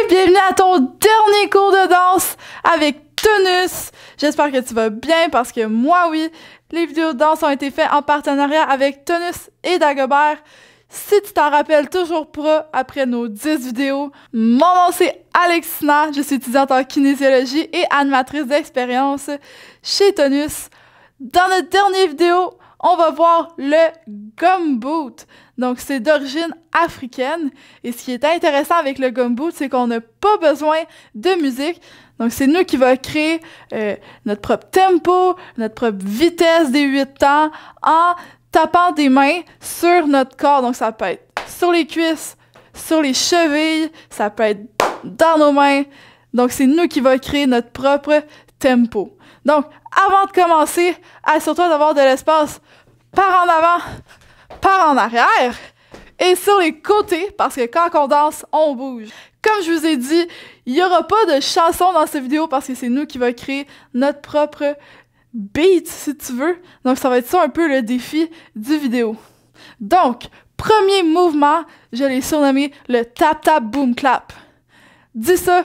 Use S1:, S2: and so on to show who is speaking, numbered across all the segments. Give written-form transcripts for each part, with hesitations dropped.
S1: Bienvenue à ton dernier cours de danse avec Tonus. J'espère que tu vas bien parce que moi, oui, les vidéos de danse ont été faites en partenariat avec Tonus et Dagobert. Si tu t'en rappelles toujours pas après nos 10 vidéos, mon nom c'est Alexina, je suis étudiante en kinésiologie et animatrice d'expérience chez Tonus. Dans notre dernière vidéo, on va voir le gumboot. Donc, c'est d'origine africaine. Et ce qui est intéressant avec le gumboot, c'est qu'on n'a pas besoin de musique. Donc, c'est nous qui va créer notre propre tempo, notre propre vitesse des 8 temps en tapant des mains sur notre corps. Donc, ça peut être sur les cuisses, sur les chevilles, ça peut être dans nos mains. Donc, c'est nous qui va créer notre propre tempo. Donc, avant de commencer, assure-toi d'avoir de l'espace par en avant, par en arrière et sur les côtés, parce que quand on danse, on bouge. Comme je vous ai dit, il n'y aura pas de chanson dans cette vidéo parce que c'est nous qui va créer notre propre beat, si tu veux. Donc, ça va être ça un peu le défi du vidéo. Donc, premier mouvement, je l'ai surnommé le tap-tap-boom-clap. Dis ça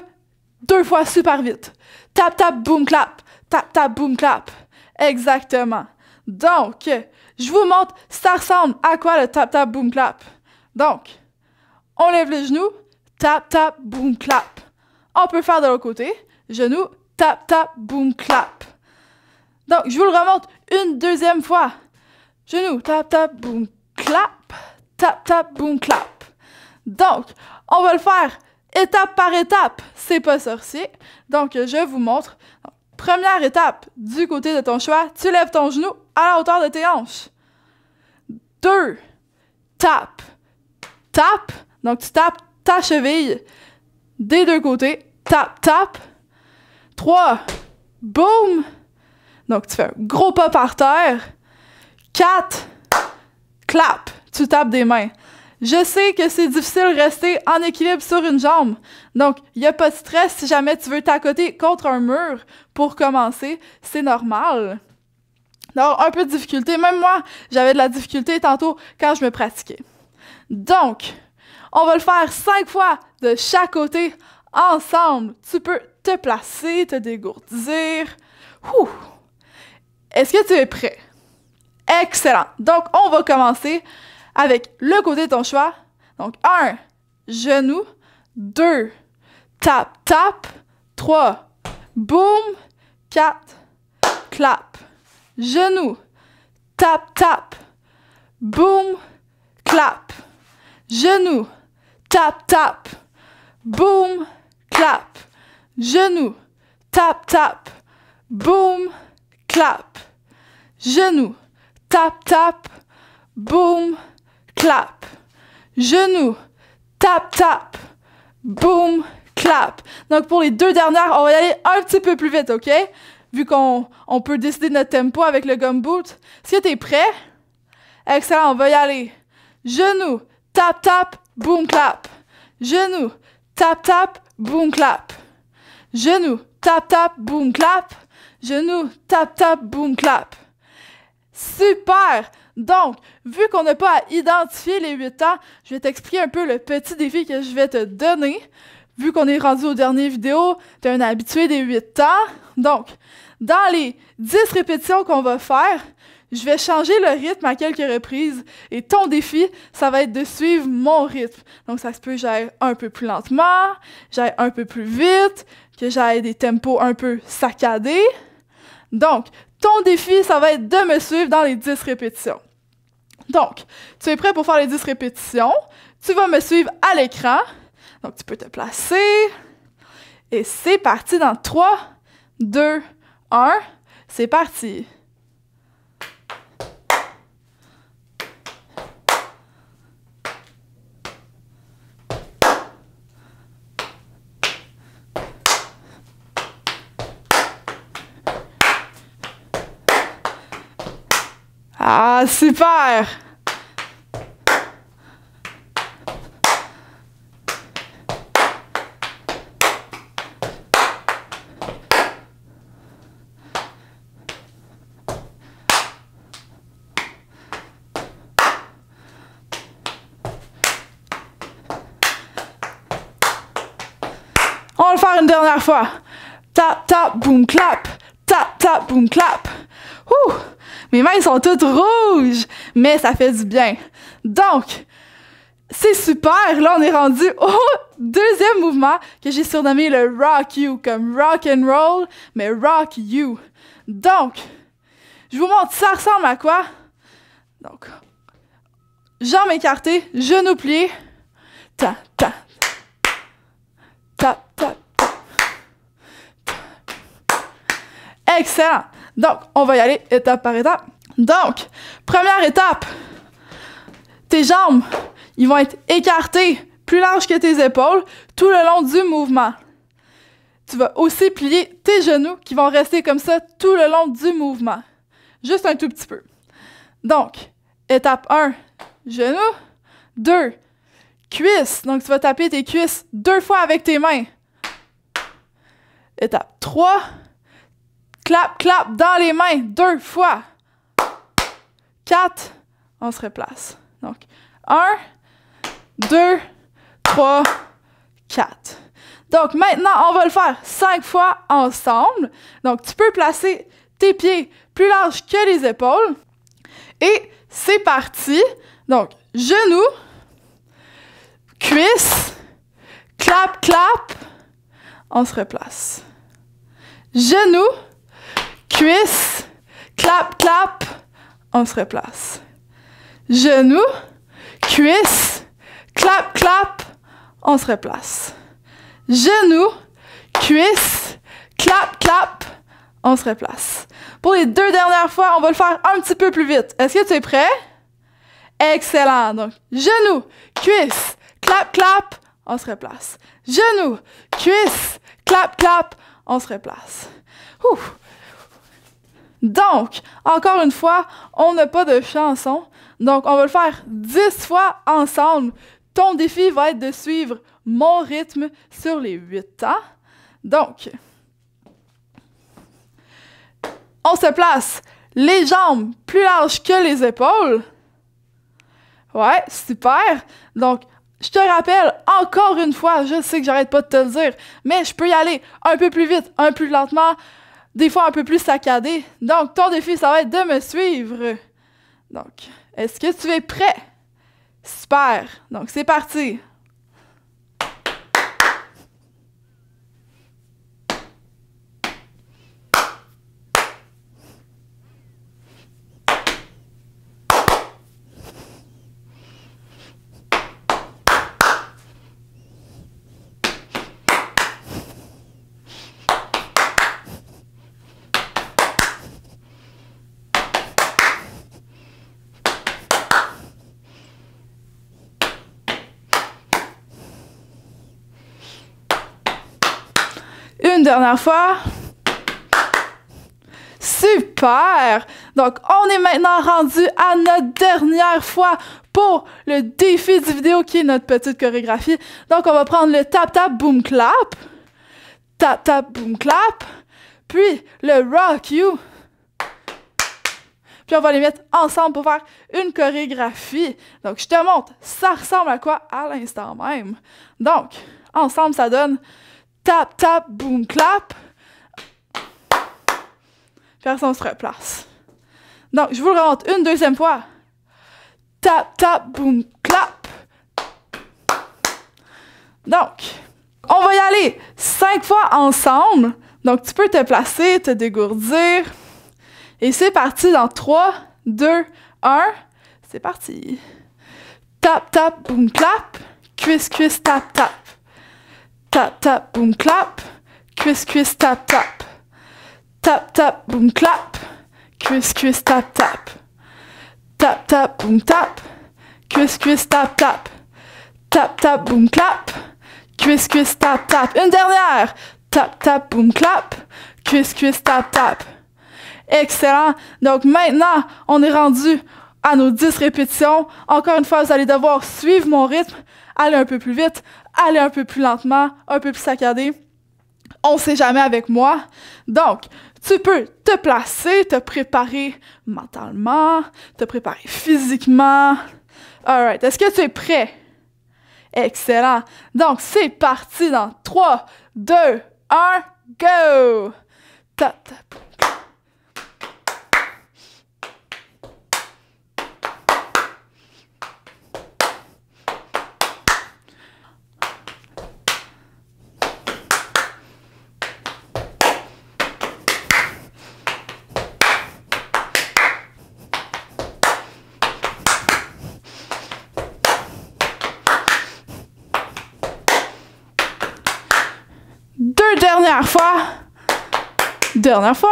S1: 2 fois super vite. Tap-tap-boom-clap. Tap-tap-boom-clap. Exactement. Donc, je vous montre, ça ressemble à quoi le tap-tap-boom-clap. Donc, on lève le genou, tap-tap-boom-clap. On peut faire de l'autre côté, genou, tap-tap-boom-clap. Donc, je vous le remonte une deuxième fois. Genou, tap-tap-boom-clap, tap-tap-boom-clap. Donc, on va le faire étape par étape. C'est pas sorcier. Donc, je vous montre. Donc, première étape, du côté de ton choix, tu lèves ton genou à la hauteur de tes hanches. 2, tap, tap. Donc, tu tapes ta cheville des deux côtés. Tap, tap. 3, boum. Donc, tu fais un gros pas par terre. 4, clap. Tu tapes des mains. Je sais que c'est difficile de rester en équilibre sur une jambe. Donc, il n'y a pas de stress si jamais tu veux t'accoter contre un mur pour commencer. C'est normal. Alors, un peu de difficulté. Même moi, j'avais de la difficulté tantôt quand je me pratiquais. Donc, on va le faire 5 fois de chaque côté ensemble. Tu peux te placer, te dégourdir. Ouh. Est-ce que tu es prêt? Excellent. Donc, on va commencer avec le côté de ton choix. Donc, 1, genou. 2, tap, tap. 3, boum. 4, clap. Genou. Tap, tap. Boum. Clap. Genou. Tap, tap. Boum. Clap. Genou. Tap, tap. Boum. Clap. Genou. Tap, tap. Boum. Clap. Genou. Tap, tap. Boum. Clap. Donc, pour les 2 dernières, on va y aller un petit peu plus vite, OK? Vu qu'on peut décider de notre tempo avec le gumboot. Est-ce que tu es prêt? Excellent, on va y aller. Genou. Tap, tap. Boum, clap. Genou. Tap, tap. Boum, clap. Genou. Tap, tap. Boum, clap. Genou. Tap, tap. Boum, clap. Super! Donc, vu qu'on n'a pas à identifier les 8 temps, je vais t'expliquer un peu le petit défi que je vais te donner. Vu qu'on est rendu aux dernières vidéos, tu es un habitué des 8 temps. Donc, dans les 10 répétitions qu'on va faire, je vais changer le rythme à quelques reprises. Et ton défi, ça va être de suivre mon rythme. Donc, ça se peut que j'aille un peu plus lentement, j'aille un peu plus vite, que j'aille des tempos un peu saccadés. Donc, ton défi, ça va être de me suivre dans les 10 répétitions. Donc, tu es prêt pour faire les 10 répétitions. Tu vas me suivre à l'écran. Donc, tu peux te placer. Et c'est parti dans 3, 2, 1. C'est parti. Ah, super! On va le faire une dernière fois. Tap, tap, boom, clap. Tap, tap, boom, clap. Ouh! Mes mains sont toutes rouges, mais ça fait du bien. Donc, c'est super. Là, on est rendu au deuxième mouvement que j'ai surnommé le Rock You, comme rock and roll, mais Rock You. Donc, je vous montre ça ressemble à quoi. Donc, jambes écartées, genoux pliés. Ta, ta. Tap, tap, tap. Excellent. Donc, on va y aller étape par étape. Donc, première étape. Tes jambes, ils vont être écartées, plus larges que tes épaules, tout le long du mouvement. Tu vas aussi plier tes genoux qui vont rester comme ça tout le long du mouvement. Juste un tout petit peu. Donc, étape 1, genoux. 2, cuisses. Donc, tu vas taper tes cuisses 2 fois avec tes mains. Étape 3, clap, clap dans les mains 2 fois. 4, on se replace. Donc, 1, 2, 3, 4. Donc, maintenant, on va le faire 5 fois ensemble. Donc, tu peux placer tes pieds plus larges que les épaules. Et c'est parti. Donc, genoux, cuisses, clap, clap. On se replace. Genoux, cuisses, clap, clap. On se replace. Genoux, cuisses, clap, clap. On se replace. Genoux, cuisses, clap, clap. On se replace. Pour les 2 dernières fois, on va le faire un petit peu plus vite. Est-ce que tu es prêt? Excellent. Donc, genoux, cuisses, clap, clap. On se replace. Genoux, cuisses, clap, clap. On se replace. Ouf. Donc, encore une fois, on n'a pas de chanson. Donc, on va le faire 10 fois ensemble. Ton défi va être de suivre mon rythme sur les 8 temps. Donc, on se place les jambes plus larges que les épaules. Ouais, super. Donc, je te rappelle encore une fois, je sais que j'arrête pas de te le dire, mais je peux y aller un peu plus vite, un peu plus lentement, des fois un peu plus saccadé. Donc, ton défi, ça va être de me suivre. Donc, est-ce que tu es prêt? Super. Donc, c'est parti. Une dernière fois. Super! Donc, on est maintenant rendu à notre dernière fois pour le défi du vidéo qui est notre petite chorégraphie. Donc, on va prendre le tap tap boom clap. Tap tap boom clap. Puis, le rock you. Puis, on va les mettre ensemble pour faire une chorégraphie. Donc, je te montre, ça ressemble à quoi à l'instant même. Donc, ensemble, ça donne tap, tap, boom, clap. Puis on se replace. Donc, je vous le remonte une deuxième fois. Tap, tap, boom, clap. Donc, on va y aller 5 fois ensemble. Donc, tu peux te placer, te dégourdir. Et c'est parti dans 3, 2, 1. C'est parti. Tap, tap, boom, clap. Cuisse, cuisse, tap, tap. Tap, tap, boom, clap. Cuisse, cuisse, tap, tap. Tap, tap, boom, clap. Cuisse, cuisse, tap, tap. Tap, tap, boom, tap. Cuisse, cuisse, tap, tap. Tap, tap, boom, clap. Cuisse, cuisse, tap, tap. Une dernière. Tap, tap, boom, clap. Cuisse, cuisse, tap, tap. Excellent. Donc maintenant, on est rendu à nos 10 répétitions. Encore une fois, vous allez devoir suivre mon rythme. Aller un peu plus vite, aller un peu plus lentement, un peu plus saccadé. On sait jamais avec moi. Donc, tu peux te placer, te préparer mentalement, te préparer physiquement. Alright, est-ce que tu es prêt? Excellent. Donc, c'est parti dans 3, 2, 1, go! Ta, ta. Deux dernières fois. Dernière fois.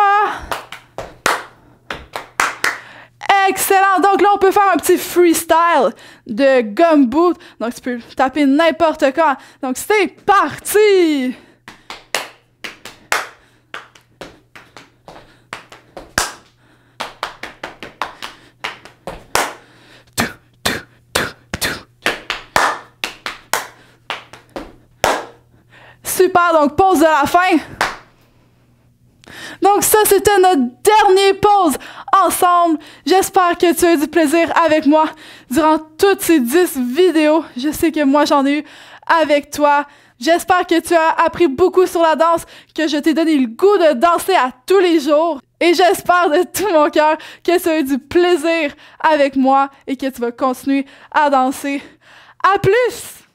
S1: Excellent. Donc là, on peut faire un petit freestyle de gumboot. Donc, tu peux taper n'importe quand. Donc, c'est parti! Super, donc pause de la fin. Donc ça, c'était notre dernière pause ensemble. J'espère que tu as eu du plaisir avec moi durant toutes ces 10 vidéos. Je sais que moi, j'en ai eu avec toi. J'espère que tu as appris beaucoup sur la danse, que je t'ai donné le goût de danser à tous les jours. Et j'espère de tout mon cœur que tu as eu du plaisir avec moi et que tu vas continuer à danser. À plus!